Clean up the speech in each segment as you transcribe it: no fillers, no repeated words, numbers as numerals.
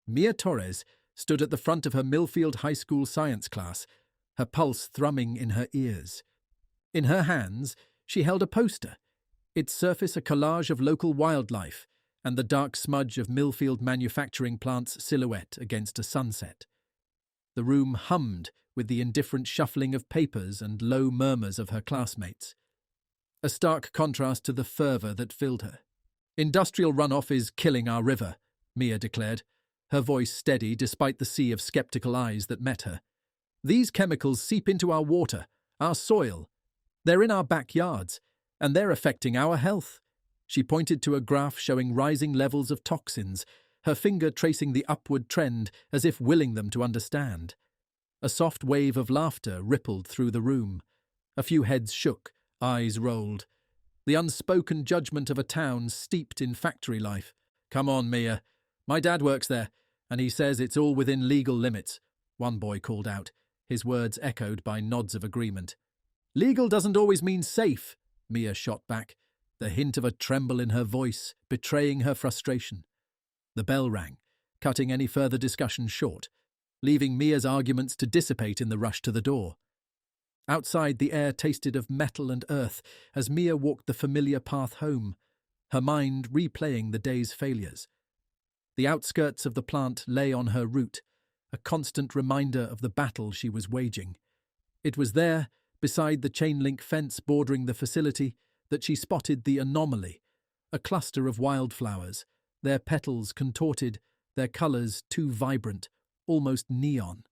Mia Torres stood at the front of her Millfield High School science class, her pulse thrumming in her ears. In her hands, she held a poster, its surface a collage of local wildlife and the dark smudge of Millfield manufacturing plant's silhouette against a sunset. The room hummed with the indifferent shuffling of papers and low murmurs of her classmates, a stark contrast to the fervour that filled her. "Industrial runoff is killing our river," Mia declared, her voice steady despite the sea of sceptical eyes that met her. "These chemicals seep into our water, our soil. They're in our backyards, and they're affecting our health." She pointed to a graph showing rising levels of toxins, her finger tracing the upward trend as if willing them to understand. A soft wave of laughter rippled through the room. A few heads shook, eyes rolled. The unspoken judgment of a town steeped in factory life. "Come on, Mia. My dad works there, and he says it's all within legal limits," one boy called out, his words echoed by nods of agreement. "Legal doesn't always mean safe," Mia shot back, the hint of a tremble in her voice betraying her frustration. The bell rang, cutting any further discussion short, leaving Mia's arguments to dissipate in the rush to the door. Outside, the air tasted of metal and earth as Mia walked the familiar path home, her mind replaying the day's failures. The outskirts of the plant lay on her route, a constant reminder of the battle she was waging. It was there, beside the chain-link fence bordering the facility, that she spotted the anomaly, a cluster of wildflowers, their petals contorted, their colours too vibrant, almost neon.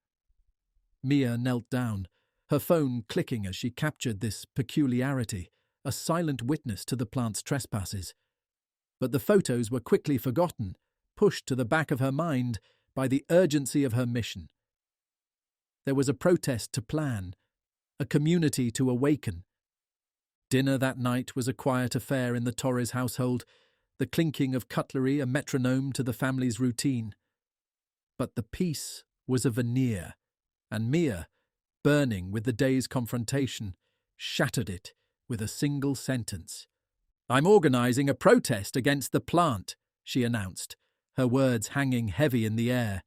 Mia knelt down, her phone clicking as she captured this peculiarity, a silent witness to the plant's trespasses. But the photos were quickly forgotten, pushed to the back of her mind by the urgency of her mission. There was a protest to plan, a community to awaken. Dinner that night was a quiet affair in the Torres household, the clinking of cutlery a metronome to the family's routine. But the peace was a veneer, and Mia, burning with the day's confrontation, shattered it with a single sentence. "I'm organising a protest against the plant," she announced, her words hanging heavy in the air.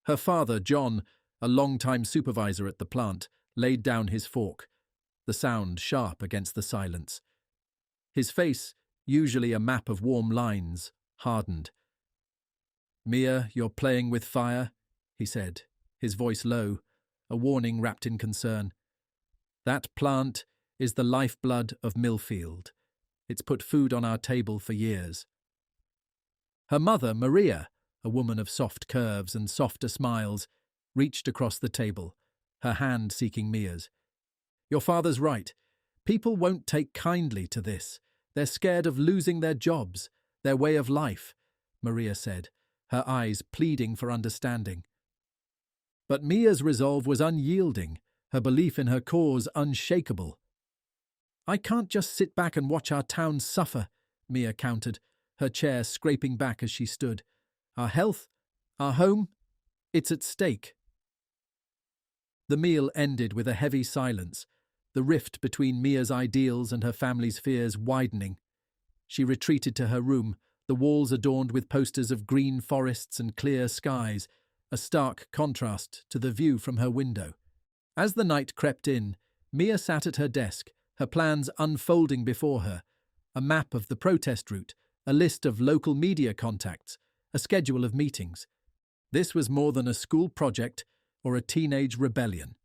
Her father, John, a long-time supervisor at the plant, laid down his fork, the sound sharp against the silence. His face, usually a map of warm lines, hardened. "Mia, you're playing with fire," he said, his voice low, a warning wrapped in concern. "That plant is the lifeblood of Millfield. It's put food on our table for years." Her mother, Maria, a woman of soft curves and softer smiles, reached across the table, her hand seeking Mia's. "Your father's right. People won't take kindly to this. They're scared of losing their jobs, their way of life," Maria said, her eyes pleading for understanding. But Mia's resolve was unyielding, her belief in her cause unshakable. "I can't just sit back and watch our town suffer," Mia countered, her chair scraping back as she stood. "Our health, our home, it's at stake." The meal ended with a heavy silence, the rift between Mia's ideals and her family's fears widening. She retreated to her room, the walls adorned with posters of green forests and clear skies, a stark contrast to the view from her window. As the night crept in, Mia sat at her desk, her plans unfolding before her, a map of the protest route, a list of local media contacts, a schedule of meetings. This was more than a school project or a teenage rebellion.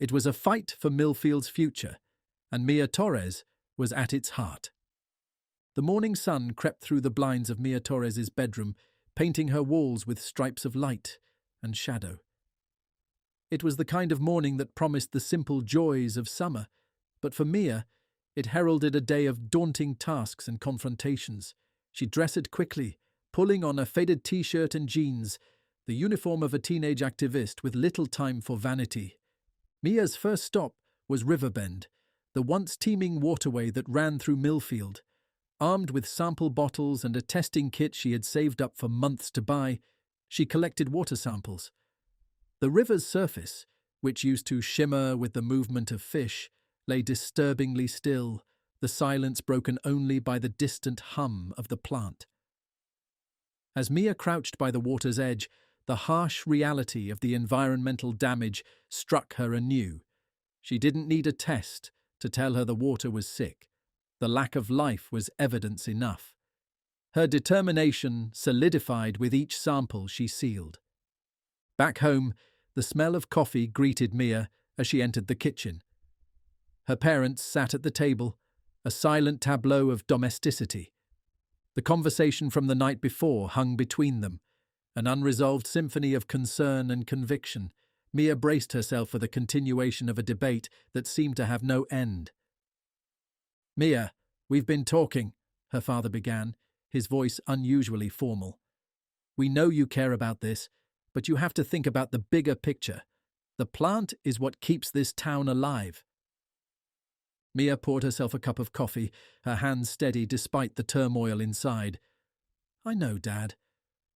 It was a fight for Millfield's future, and Mia Torres was at its heart. The morning sun crept through the blinds of Mia Torres's bedroom, painting her walls with stripes of light and shadow. It was the kind of morning that promised the simple joys of summer, but for Mia, it heralded a day of daunting tasks and confrontations. She dressed quickly, pulling on a faded t-shirt and jeans, the uniform of a teenage activist with little time for vanity. Mia's first stop was Riverbend, the once teeming waterway that ran through Millfield. Armed with sample bottles and a testing kit she had saved up for months to buy, she collected water samples. The river's surface, which used to shimmer with the movement of fish, lay disturbingly still, the silence broken only by the distant hum of the plant. As Mia crouched by the water's edge, the harsh reality of the environmental damage struck her anew. She didn't need a test to tell her the water was sick. The lack of life was evidence enough. Her determination solidified with each sample she sealed. Back home, the smell of coffee greeted Mia as she entered the kitchen. Her parents sat at the table, a silent tableau of domesticity. The conversation from the night before hung between them, an unresolved symphony of concern and conviction. Mia braced herself for the continuation of a debate that seemed to have no end. "Mia, we've been talking," her father began, his voice unusually formal. "We know you care about this, but you have to think about the bigger picture. The plant is what keeps this town alive." Mia poured herself a cup of coffee, her hands steady despite the turmoil inside. "I know, Dad,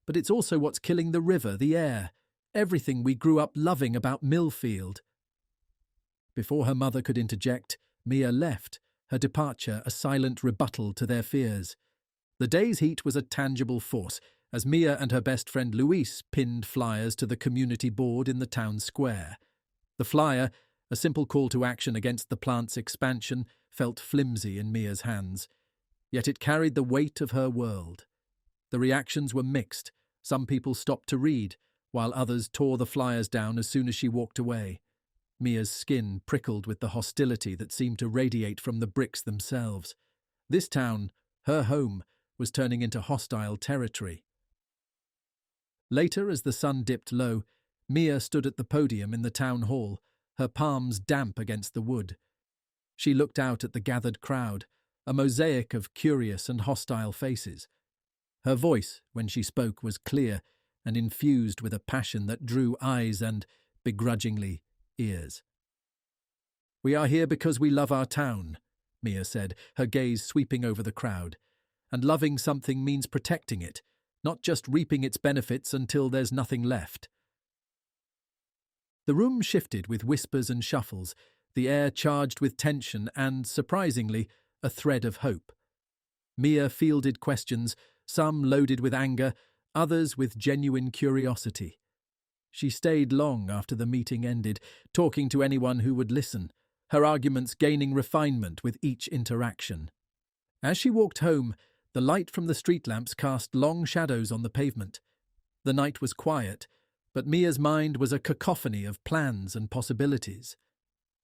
but it's also what's killing the river, the air, everything we grew up loving about Millfield." Before her mother could interject, Mia left, her departure a silent rebuttal to their fears. The day's heat was a tangible force, as Mia and her best friend Louise pinned flyers to the community board in the town square. The flyer, a simple call to action against the plant's expansion, felt flimsy in Mia's hands. Yet it carried the weight of her world. The reactions were mixed. Some people stopped to read, while others tore the flyers down as soon as she walked away. Mia's skin prickled with the hostility that seemed to radiate from the bricks themselves. This town, her home, was turning into hostile territory. Later, as the sun dipped low, Mia stood at the podium in the town hall, her palms damp against the wood. She looked out at the gathered crowd, a mosaic of curious and hostile faces. Her voice, when she spoke, was clear and infused with a passion that drew eyes and, begrudgingly, ears. "We are here because we love our town," Mia said, her gaze sweeping over the crowd. "And loving something means protecting it, not just reaping its benefits until there's nothing left." The room shifted with whispers and shuffles, the air charged with tension and, surprisingly, a thread of hope. Mia fielded questions, some loaded with anger, others with genuine curiosity. She stayed long after the meeting ended, talking to anyone who would listen, her arguments gaining refinement with each interaction. As she walked home, the light from the street lamps cast long shadows on the pavement. The night was quiet, but Mia's mind was a cacophony of plans and possibilities.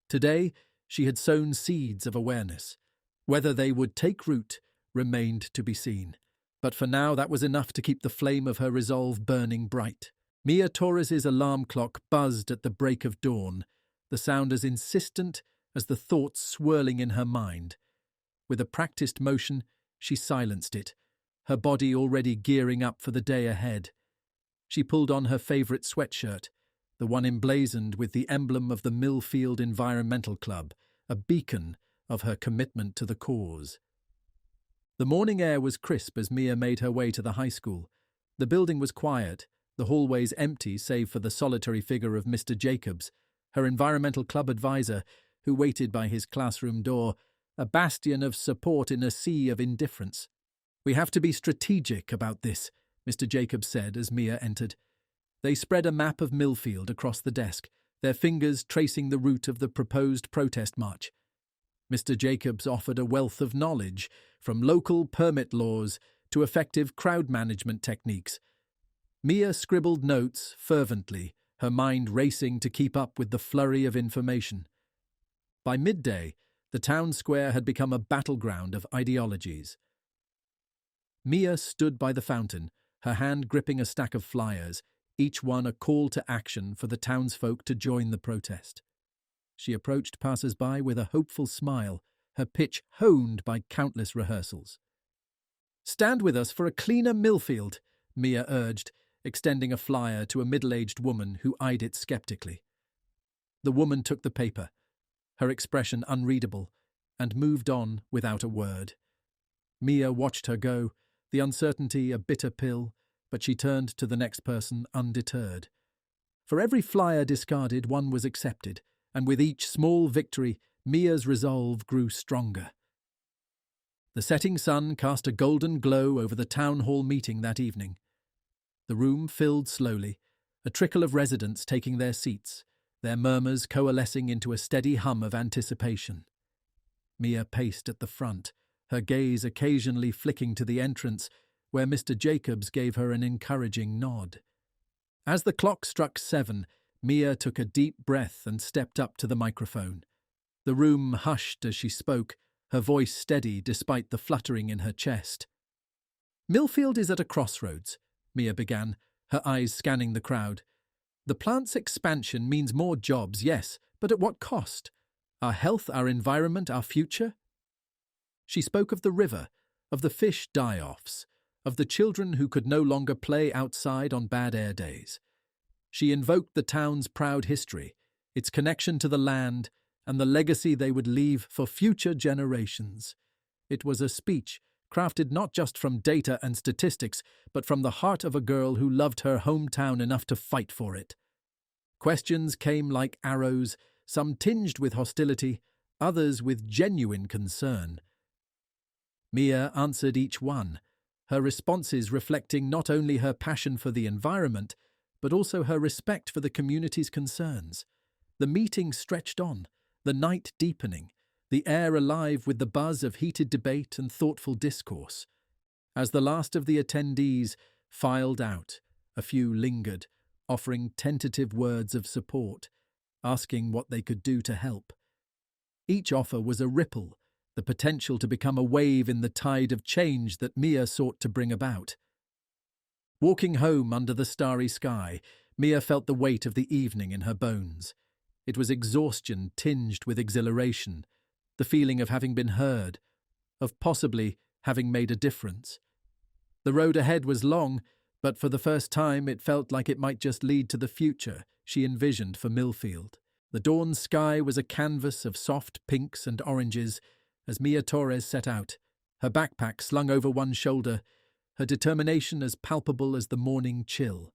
Today, she had sown seeds of awareness. Whether they would take root remained to be seen, but for now that was enough to keep the flame of her resolve burning bright. Mia Torres's alarm clock buzzed at the break of dawn, the sound as insistent as the thoughts swirling in her mind. With a practiced motion, she silenced it, her body already gearing up for the day ahead. She pulled on her favourite sweatshirt, the one emblazoned with the emblem of the Millfield Environmental Club, a beacon of her commitment to the cause. The morning air was crisp as Mia made her way to the high school. The building was quiet, the hallways empty save for the solitary figure of Mr. Jacobs, her environmental club advisor, who waited by his classroom door, a bastion of support in a sea of indifference. "We have to be strategic about this," Mr. Jacobs said as Mia entered. They spread a map of Millfield across the desk, their fingers tracing the route of the proposed protest march. Mr. Jacobs offered a wealth of knowledge, from local permit laws to effective crowd management techniques. Mia scribbled notes fervently, her mind racing to keep up with the flurry of information. By midday, the town square had become a battleground of ideologies. Mia stood by the fountain, her hand gripping a stack of flyers, each one a call to action for the townsfolk to join the protest. She approached passers-by with a hopeful smile, her pitch honed by countless rehearsals. "Stand with us for a cleaner Millfield," Mia urged, extending a flyer to a middle-aged woman who eyed it skeptically. The woman took the paper, her expression unreadable, and moved on without a word. Mia watched her go, the uncertainty a bitter pill, but she turned to the next person undeterred. For every flyer discarded, one was accepted, and with each small victory, Mia's resolve grew stronger. The setting sun cast a golden glow over the town hall meeting that evening. The room filled slowly, a trickle of residents taking their seats, their murmurs coalescing into a steady hum of anticipation. Mia paced at the front, her gaze occasionally flicking to the entrance, where Mr. Jacobs gave her an encouraging nod. As the clock struck 7, Mia took a deep breath and stepped up to the microphone. The room hushed as she spoke, her voice steady despite the fluttering in her chest. "Millfield is at a crossroads," Mia began, her eyes scanning the crowd. "The plant's expansion means more jobs, yes, but at what cost? Our health, our environment, our future?" She spoke of the river, of the fish die-offs, of the children who could no longer play outside on bad air days. She invoked the town's proud history, its connection to the land, and the legacy they would leave for future generations. It was a speech crafted not just from data and statistics, but from the heart of a girl who loved her hometown enough to fight for it. Questions came like arrows, some tinged with hostility, others with genuine concern. Mia answered each one, her responses reflecting not only her passion for the environment, but also her respect for the community's concerns. The meeting stretched on, the night deepening, the air alive with the buzz of heated debate and thoughtful discourse. As the last of the attendees filed out, a few lingered, offering tentative words of support, asking what they could do to help. Each offer was a ripple, the potential to become a wave in the tide of change that Mia sought to bring about. Walking home under the starry sky, Mia felt the weight of the evening in her bones. It was exhaustion tinged with exhilaration, the feeling of having been heard, of possibly having made a difference. The road ahead was long, but for the first time it felt like it might just lead to the future she envisioned for Millfield. The dawn sky was a canvas of soft pinks and oranges as Mia Torres set out, her backpack slung over one shoulder, her determination as palpable as the morning chill.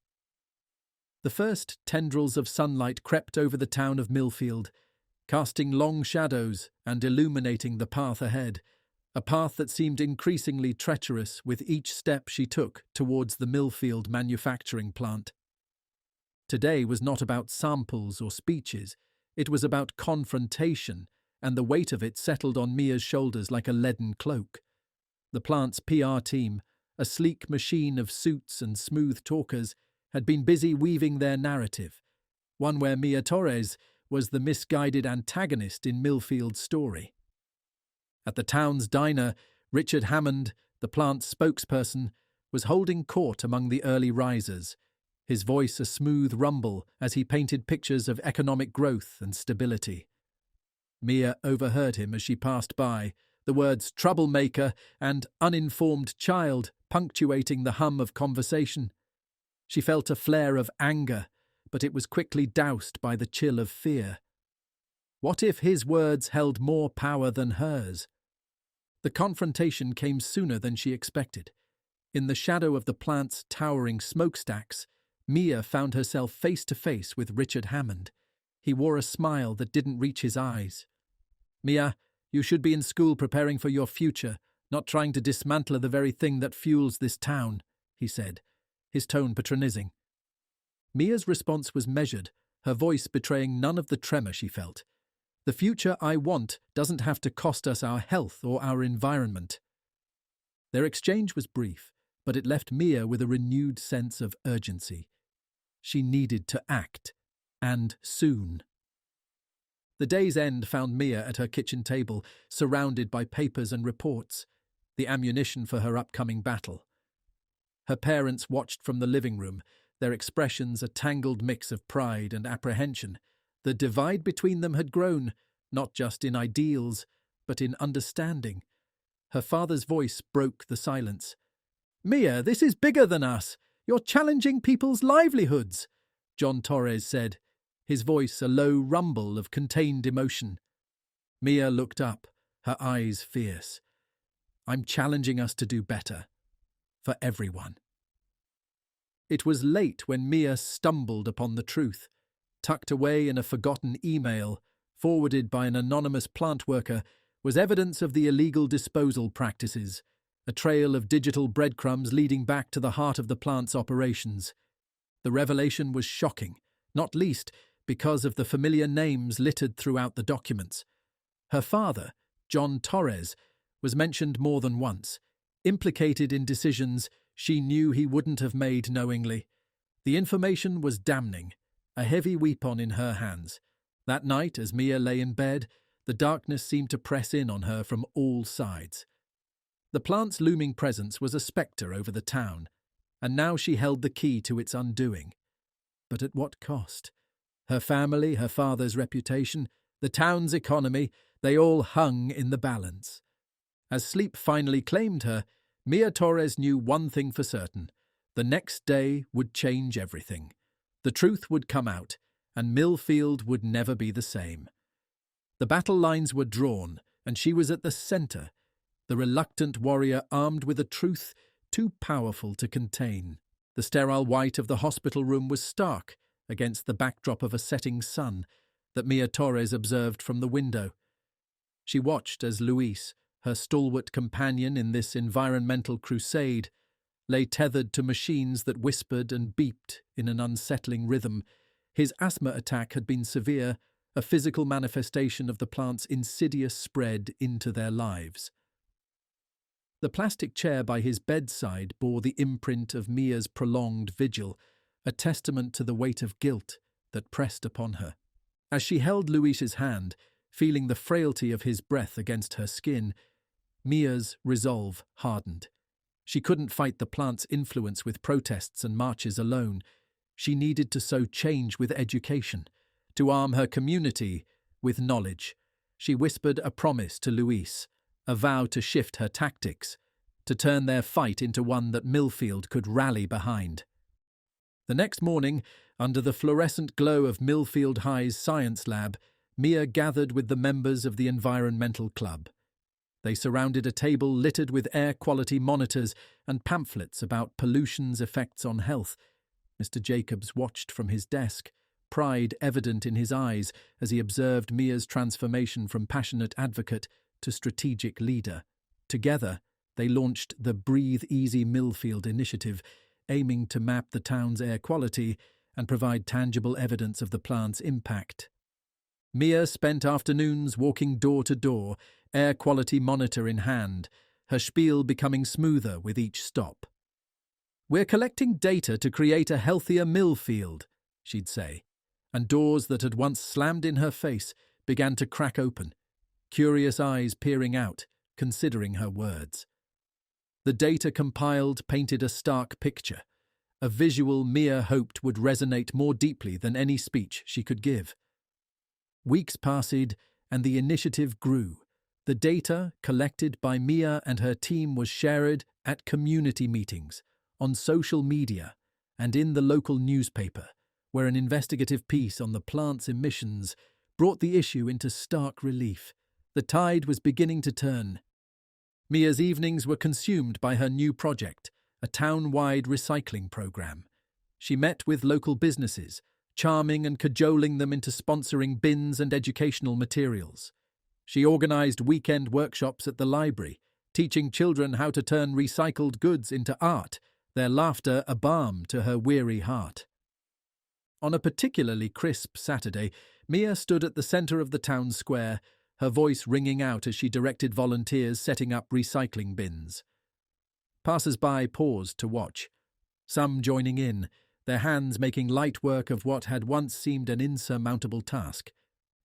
The first tendrils of sunlight crept over the town of Millfield, casting long shadows and illuminating the path ahead, a path that seemed increasingly treacherous with each step she took towards the Millfield manufacturing plant. Today was not about samples or speeches, it was about confrontation, and the weight of it settled on Mia's shoulders like a leaden cloak. The plant's PR team, a sleek machine of suits and smooth talkers, had been busy weaving their narrative, one where Mia Torres was the misguided antagonist in Millfield's story. At the town's diner, Richard Hammond, the plant's spokesperson, was holding court among the early risers, his voice a smooth rumble as he painted pictures of economic growth and stability. Mia overheard him as she passed by, the words troublemaker and uninformed child punctuating the hum of conversation. She felt a flare of anger, but it was quickly doused by the chill of fear. What if his words held more power than hers? The confrontation came sooner than she expected. In the shadow of the plant's towering smokestacks, Mia found herself face to face with Richard Hammond. He wore a smile that didn't reach his eyes. "Mia, you should be in school preparing for your future, not trying to dismantle the very thing that fuels this town," he said, his tone patronizing. Mia's response was measured, her voice betraying none of the tremor she felt. "The future I want doesn't have to cost us our health or our environment." Their exchange was brief, but it left Mia with a renewed sense of urgency. She needed to act, and soon. The day's end found Mia at her kitchen table, surrounded by papers and reports, the ammunition for her upcoming battle. Her parents watched from the living room, their expressions a tangled mix of pride and apprehension. The divide between them had grown, not just in ideals, but in understanding. Her father's voice broke the silence. "Mia, this is bigger than us. You're challenging people's livelihoods," John Torres said, his voice a low rumble of contained emotion. Mia looked up, her eyes fierce. "I'm challenging us to do better. For everyone." It was late when Mia stumbled upon the truth. Tucked away in a forgotten email, forwarded by an anonymous plant worker, was evidence of the illegal disposal practices, a trail of digital breadcrumbs leading back to the heart of the plant's operations. The revelation was shocking, not least because of the familiar names littered throughout the documents. Her father, John Torres, was mentioned more than once, implicated in decisions she knew he wouldn't have made knowingly. The information was damning, a heavy weapon in her hands. That night, as Mia lay in bed, the darkness seemed to press in on her from all sides. The plant's looming presence was a spectre over the town, and now she held the key to its undoing. But at what cost? Her family, her father's reputation, the town's economy, they all hung in the balance. As sleep finally claimed her, Mia Torres knew one thing for certain. The next day would change everything. The truth would come out, and Millfield would never be the same. The battle lines were drawn, and she was at the centre, the reluctant warrior armed with a truth too powerful to contain. The sterile white of the hospital room was stark against the backdrop of a setting sun that Mia Torres observed from the window. She watched as Luis, her stalwart companion in this environmental crusade, lay tethered to machines that whispered and beeped in an unsettling rhythm. His asthma attack had been severe, a physical manifestation of the plant's insidious spread into their lives. The plastic chair by his bedside bore the imprint of Mia's prolonged vigil, a testament to the weight of guilt that pressed upon her. As she held Luis's hand, feeling the frailty of his breath against her skin, Mia's resolve hardened. She couldn't fight the plant's influence with protests and marches alone. She needed to sow change with education, to arm her community with knowledge. She whispered a promise to Luis, a vow to shift her tactics, to turn their fight into one that Millfield could rally behind. The next morning, under the fluorescent glow of Millfield High's science lab, Mia gathered with the members of the Environmental Club. They surrounded a table littered with air quality monitors and pamphlets about pollution's effects on health. Mr. Jacobs watched from his desk, pride evident in his eyes as he observed Mia's transformation from passionate advocate to strategic leader. Together, they launched the Breathe Easy Millfield initiative, aiming to map the town's air quality and provide tangible evidence of the plant's impact. Mia spent afternoons walking door to door, air quality monitor in hand, her spiel becoming smoother with each stop. "We're collecting data to create a healthier Millfield," she'd say, and doors that had once slammed in her face began to crack open, curious eyes peering out, considering her words. The data compiled painted a stark picture, a visual Mia hoped would resonate more deeply than any speech she could give. Weeks passed, and the initiative grew. The data collected by Mia and her team was shared at community meetings, on social media, and in the local newspaper, where an investigative piece on the plant's emissions brought the issue into stark relief. The tide was beginning to turn. Mia's evenings were consumed by her new project, a town-wide recycling program. She met with local businesses, charming and cajoling them into sponsoring bins and educational materials. She organized weekend workshops at the library, teaching children how to turn recycled goods into art, their laughter a balm to her weary heart. On a particularly crisp Saturday, Mia stood at the centre of the town square, her voice ringing out as she directed volunteers setting up recycling bins. Passers-by paused to watch, some joining in, their hands making light work of what had once seemed an insurmountable task.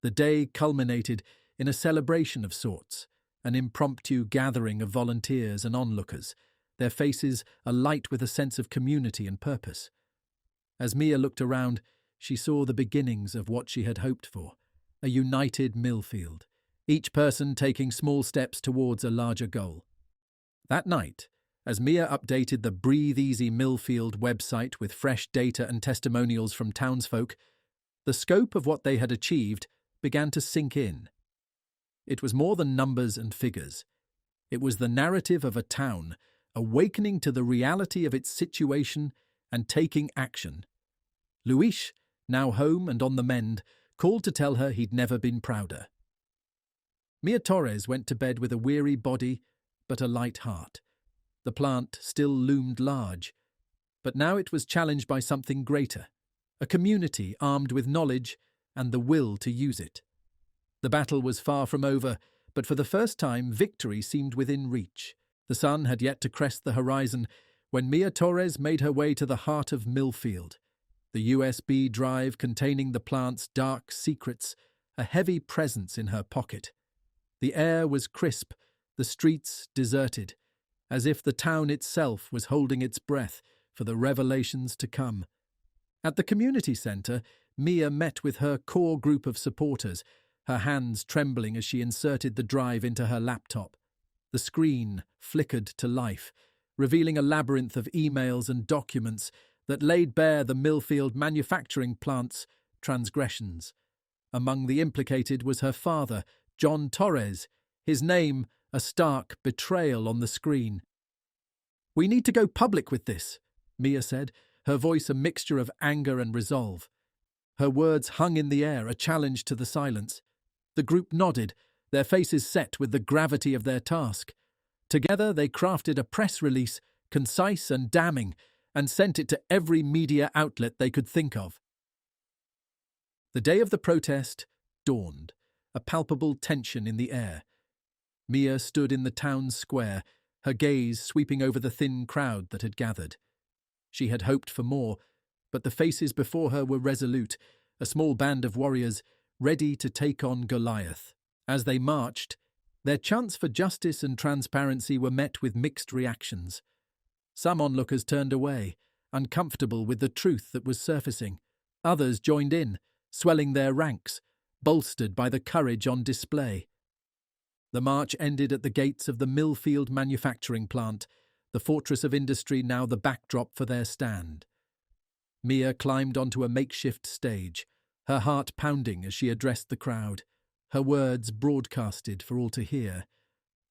The day culminated in a celebration of sorts, an impromptu gathering of volunteers and onlookers, their faces alight with a sense of community and purpose. As Mia looked around, she saw the beginnings of what she had hoped for, a united Millfield, each person taking small steps towards a larger goal. That night, as Mia updated the Breathe Easy Millfield website with fresh data and testimonials from townsfolk, the scope of what they had achieved began to sink in. It was more than numbers and figures. It was the narrative of a town awakening to the reality of its situation and taking action. Luis, now home and on the mend, called to tell her he'd never been prouder. Mia Torres went to bed with a weary body but a light heart. The plant still loomed large, but now it was challenged by something greater, a community armed with knowledge and the will to use it. The battle was far from over, but for the first time victory seemed within reach. The sun had yet to crest the horizon when Mia Torres made her way to the heart of Millfield, the USB drive containing the plant's dark secrets, a heavy presence in her pocket. The air was crisp, the streets deserted, as if the town itself was holding its breath for the revelations to come. At the community centre, Mia met with her core group of supporters, her hands trembling as she inserted the drive into her laptop. The screen flickered to life, revealing a labyrinth of emails and documents that laid bare the Millfield manufacturing plant's transgressions. Among the implicated was her father, John Torres, his name a stark betrayal on the screen. "We need to go public with this," Mia said, her voice a mixture of anger and resolve. Her words hung in the air, a challenge to the silence. The group nodded, their faces set with the gravity of their task. Together they crafted a press release, concise and damning, and sent it to every media outlet they could think of. The day of the protest dawned, a palpable tension in the air. Mia stood in the town square, her gaze sweeping over the thin crowd that had gathered. She had hoped for more, but the faces before her were resolute, a small band of warriors ready to take on Goliath. As they marched, their chants for justice and transparency were met with mixed reactions. Some onlookers turned away, uncomfortable with the truth that was surfacing. Others joined in, swelling their ranks, bolstered by the courage on display. The march ended at the gates of the Millfield manufacturing plant, the fortress of industry now the backdrop for their stand. Mia climbed onto a makeshift stage, her heart pounding as she addressed the crowd, her words broadcasted for all to hear.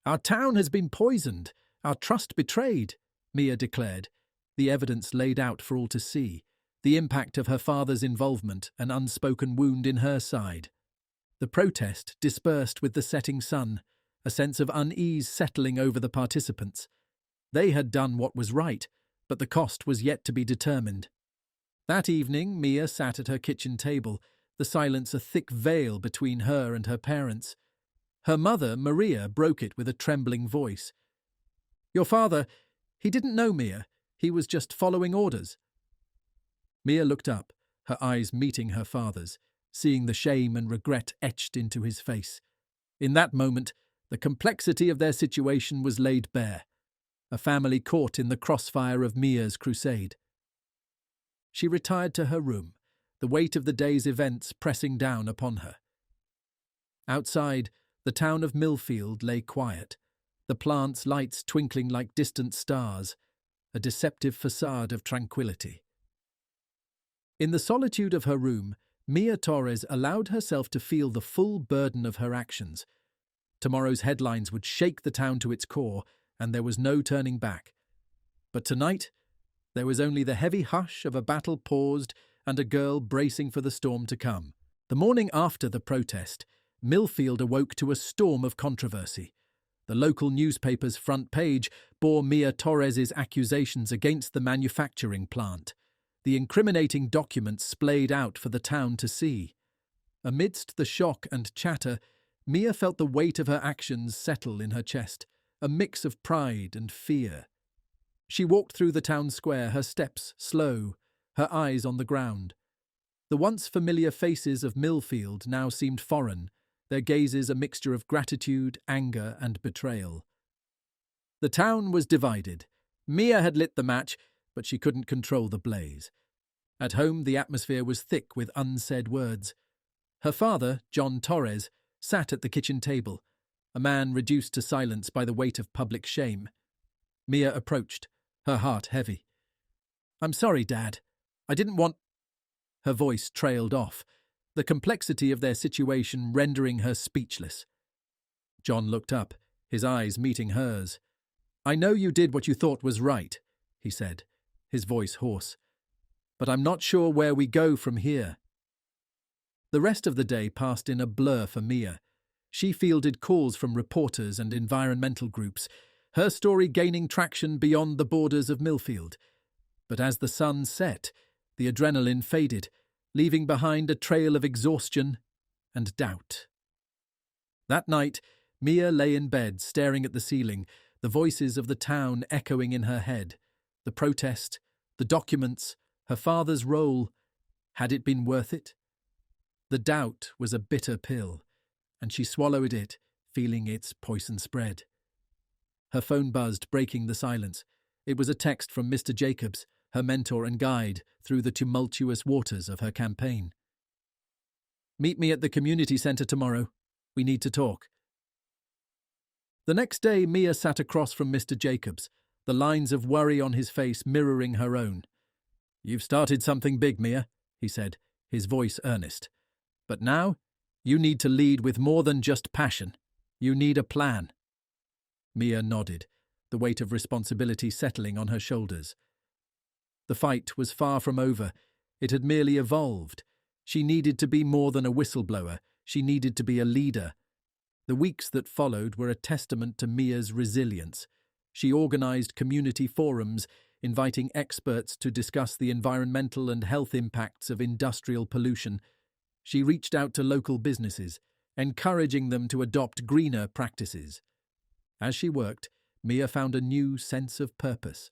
"Our town has been poisoned, our trust betrayed," Mia declared, the evidence laid out for all to see, the impact of her father's involvement, an unspoken wound in her side. The protest dispersed with the setting sun, a sense of unease settling over the participants. They had done what was right, but the cost was yet to be determined. That evening, Mia sat at her kitchen table, the silence a thick veil between her and her parents. Her mother, Maria, broke it with a trembling voice. "Your father, he didn't know Mia. He was just following orders." Mia looked up, her eyes meeting her father's, seeing the shame and regret etched into his face. In that moment, the complexity of their situation was laid bare, a family caught in the crossfire of Mia's crusade. She retired to her room, the weight of the day's events pressing down upon her. Outside, the town of Millfield lay quiet, the plant's lights twinkling like distant stars, a deceptive facade of tranquility. In the solitude of her room, Mia Torres allowed herself to feel the full burden of her actions. Tomorrow's headlines would shake the town to its core, and there was no turning back. But tonight, there was only the heavy hush of a battle paused and a girl bracing for the storm to come. The morning after the protest, Millfield awoke to a storm of controversy. The local newspaper's front page bore Mia Torres's accusations against the manufacturing plant, the incriminating documents splayed out for the town to see. Amidst the shock and chatter, Mia felt the weight of her actions settle in her chest, a mix of pride and fear. She walked through the town square, her steps slow, her eyes on the ground. The once familiar faces of Millfield now seemed foreign, their gazes a mixture of gratitude, anger, and betrayal. The town was divided. Mia had lit the match, but she couldn't control the blaze. At home, the atmosphere was thick with unsaid words. Her father, John Torres, sat at the kitchen table, a man reduced to silence by the weight of public shame. Mia approached, her heart heavy. "I'm sorry, Dad. I didn't want—" Her voice trailed off, the complexity of their situation rendering her speechless. John looked up, his eyes meeting hers. "I know you did what you thought was right," he said, his voice hoarse. "But I'm not sure where we go from here." The rest of the day passed in a blur for Mia. She fielded calls from reporters and environmental groups, her story gaining traction beyond the borders of Millfield. But as the sun set, the adrenaline faded, leaving behind a trail of exhaustion and doubt. That night, Mia lay in bed, staring at the ceiling, the voices of the town echoing in her head. The protest, the documents, her father's role. Had it been worth it? The doubt was a bitter pill, and she swallowed it, feeling its poison spread. Her phone buzzed, breaking the silence. It was a text from Mr. Jacobs, her mentor and guide through the tumultuous waters of her campaign. "Meet me at the community centre tomorrow. We need to talk." The next day, Mia sat across from Mr. Jacobs, the lines of worry on his face mirroring her own. "You've started something big, Mia," he said, his voice earnest. "But now, you need to lead with more than just passion. You need a plan." Mia nodded, the weight of responsibility settling on her shoulders. The fight was far from over. It had merely evolved. She needed to be more than a whistleblower. She needed to be a leader. The weeks that followed were a testament to Mia's resilience. She organised community forums, inviting experts to discuss the environmental and health impacts of industrial pollution. She reached out to local businesses, encouraging them to adopt greener practices. As she worked, Mia found a new sense of purpose.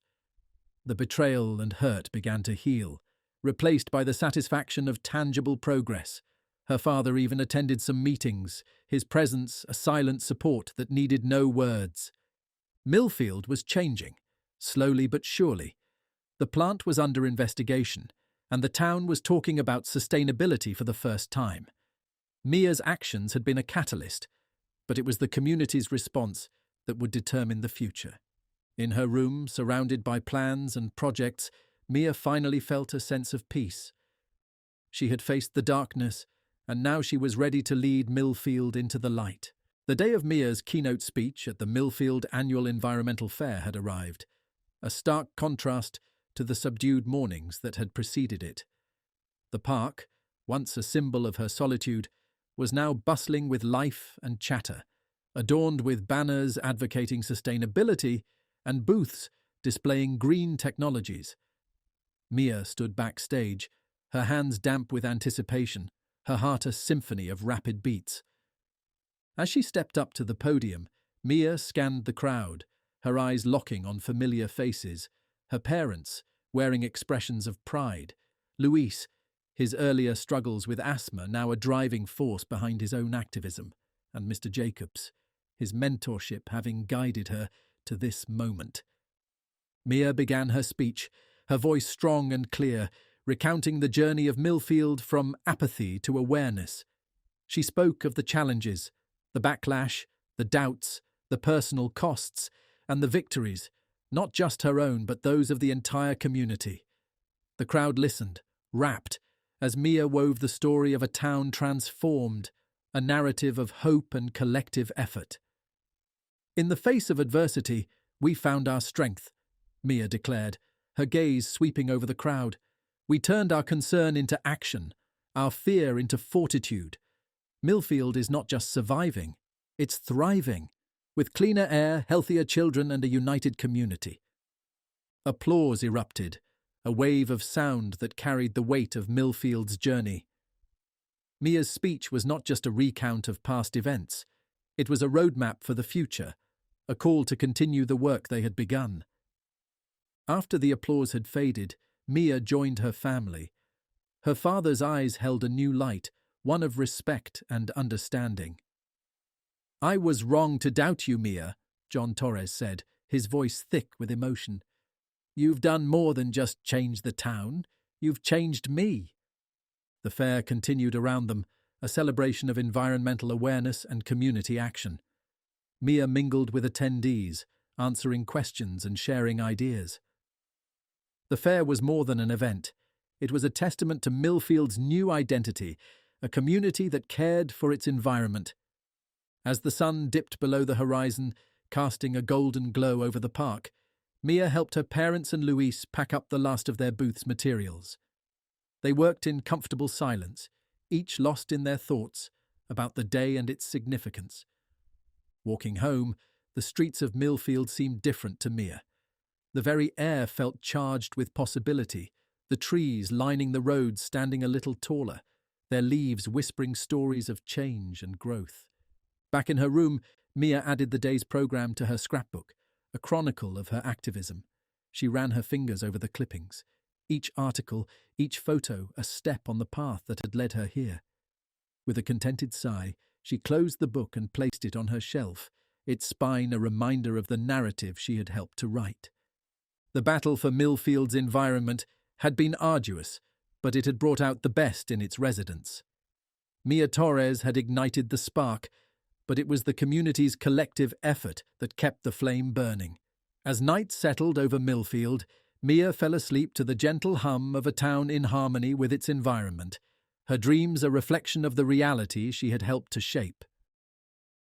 The betrayal and hurt began to heal, replaced by the satisfaction of tangible progress. Her father even attended some meetings, his presence a silent support that needed no words. Millfield was changing, slowly but surely. The plant was under investigation, and the town was talking about sustainability for the first time. Mia's actions had been a catalyst, but it was the community's response that would determine the future. In her room, surrounded by plans and projects, Mia finally felt a sense of peace. She had faced the darkness, and now she was ready to lead Millfield into the light. The day of Mia's keynote speech at the Millfield Annual Environmental Fair had arrived, a stark contrast to the subdued mornings that had preceded it. The park, once a symbol of her solitude, was now bustling with life and chatter, adorned with banners advocating sustainability and booths displaying green technologies. Mia stood backstage, her hands damp with anticipation, her heart a symphony of rapid beats. As she stepped up to the podium, Mia scanned the crowd, her eyes locking on familiar faces, her parents wearing expressions of pride, Luis, his earlier struggles with asthma now a driving force behind his own activism, and Mr. Jacobs, his mentorship having guided her to this moment. Mia began her speech, her voice strong and clear, recounting the journey of Millfield from apathy to awareness. She spoke of the challenges, the backlash, the doubts, the personal costs, and the victories, not just her own but those of the entire community. The crowd listened, rapt, as Mia wove the story of a town transformed, a narrative of hope and collective effort. "In the face of adversity, we found our strength," Mia declared, her gaze sweeping over the crowd. "We turned our concern into action, our fear into fortitude. Millfield is not just surviving, it's thriving, with cleaner air, healthier children, and a united community." Applause erupted, a wave of sound that carried the weight of Millfield's journey. Mia's speech was not just a recount of past events. It was a roadmap for the future, a call to continue the work they had begun. After the applause had faded, Mia joined her family. Her father's eyes held a new light, one of respect and understanding. "I was wrong to doubt you, Mia," John Torres said, his voice thick with emotion. "You've done more than just change the town. You've changed me." The fair continued around them, a celebration of environmental awareness and community action. Mia mingled with attendees, answering questions and sharing ideas. The fair was more than an event. It was a testament to Millfield's new identity, a community that cared for its environment. As the sun dipped below the horizon, casting a golden glow over the park, Mia helped her parents and Luis pack up the last of their booth's materials. They worked in comfortable silence, each lost in their thoughts about the day and its significance. Walking home, the streets of Millfield seemed different to Mia. The very air felt charged with possibility, the trees lining the roads standing a little taller, their leaves whispering stories of change and growth. Back in her room, Mia added the day's programme to her scrapbook, a chronicle of her activism. She ran her fingers over the clippings. Each article, each photo, a step on the path that had led her here. With a contented sigh, she closed the book and placed it on her shelf, its spine a reminder of the narrative she had helped to write. The battle for Millfield's environment had been arduous, but it had brought out the best in its residents. Mia Torres had ignited the spark, but it was the community's collective effort that kept the flame burning. As night settled over Millfield, Mia fell asleep to the gentle hum of a town in harmony with its environment, her dreams a reflection of the reality she had helped to shape.